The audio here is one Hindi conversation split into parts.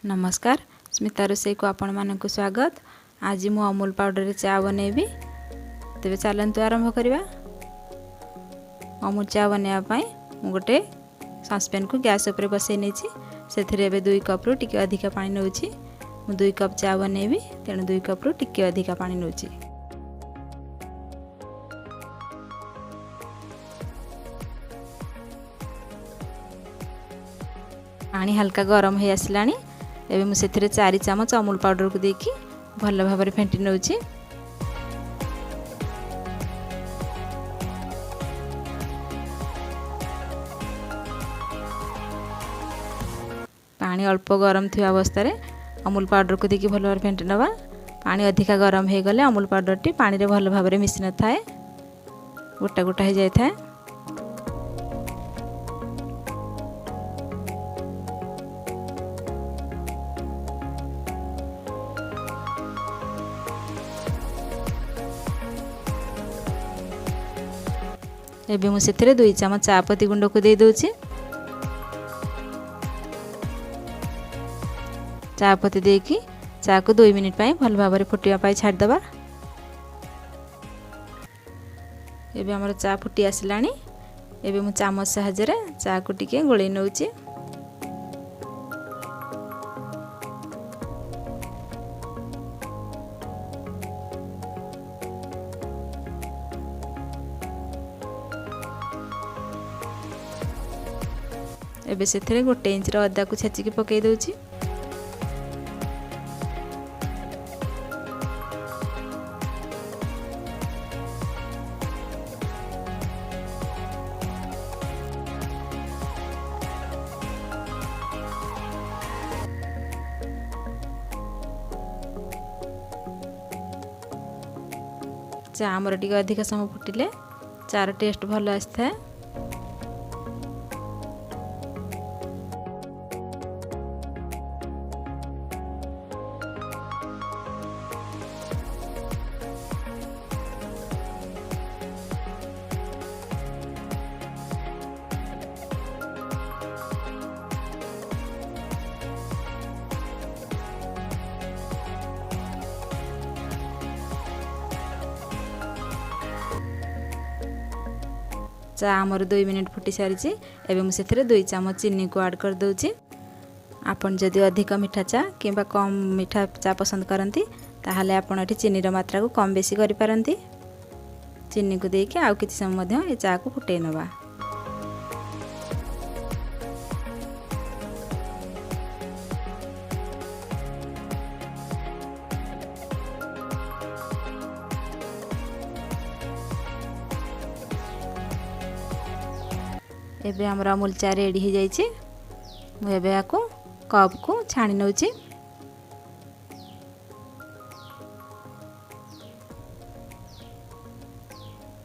नमस्कार स्मिता रोसई को आपण मानक स्वागत। आज मु अमूल पाउडर रे चा बनैबी। तेबे चलंतु आरंभ करिबा। अमूल चा बनैबा पई मु गोटे सॉसपैन को गैस ऊपर बसै नेछि। सेथिरे एबे 2 कप रु टिके अधिका पानी नउछि। मु 2 कप चा बनैबी तेणु 2 कप रु टिके अधिका पानी नउछि। पानी हल्का गरम हो आसलानी। एबे मु सेथिरे 4 चमच अमूल पाउडर को देखि भल भाबरे फेंटी नउछि। पानी अल्प गरम थी अवस्था रे अमूल पाउडर को देखि भल भाबरे फेंटी नबा। पानी अधिका गरम हे गले अमूल पाउडर टी पानी रे भल भाबरे मिसि न थाए, गोटा गोटा हे जाय थाए। एबे मु सेथिरे 2 चमच चापत्ती गुंड को दे दोछि। चापत्ती देकी चा को 2 मिनिट पई भल भाबरे फुटिया पई छाड़ दबा। एबे हमर चा फुटी आसलानी। एबे मु चामच सहायता रे चा को टिके गोळै नउछि। एबे सेथिरे 1 इंच रो अदा को छेची के पकै दोछि। चा हमर टिके अधिक समय फुटिले चार टेस्ट भलो आस्था। चा हमर 2 मिनिट फुटी सारिछि। एबे मु सेथिरे 2 चमच चीनी को ऐड कर दोछि। आपण जदि अधिक मीठा चा किबा कम मीठा चा पसंद करंती ताहाले आपण एठी चीनी रो मात्रा को कम बेसी करि पारंती। चीनी को देके आउ किछि समय मध्ये ए चा को फुटै नबा। एबे हमरा अमूल चा रेडी हो जाइछि। मु एबे आको कप को छाणी नउछि।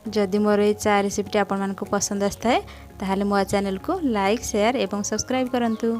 जदि मोर ए चा रेसिपी आपण मानको पसंद आस्था है ताहाले मो चैनल को लाइक शेयर एवं सब्सक्राइब करंतु।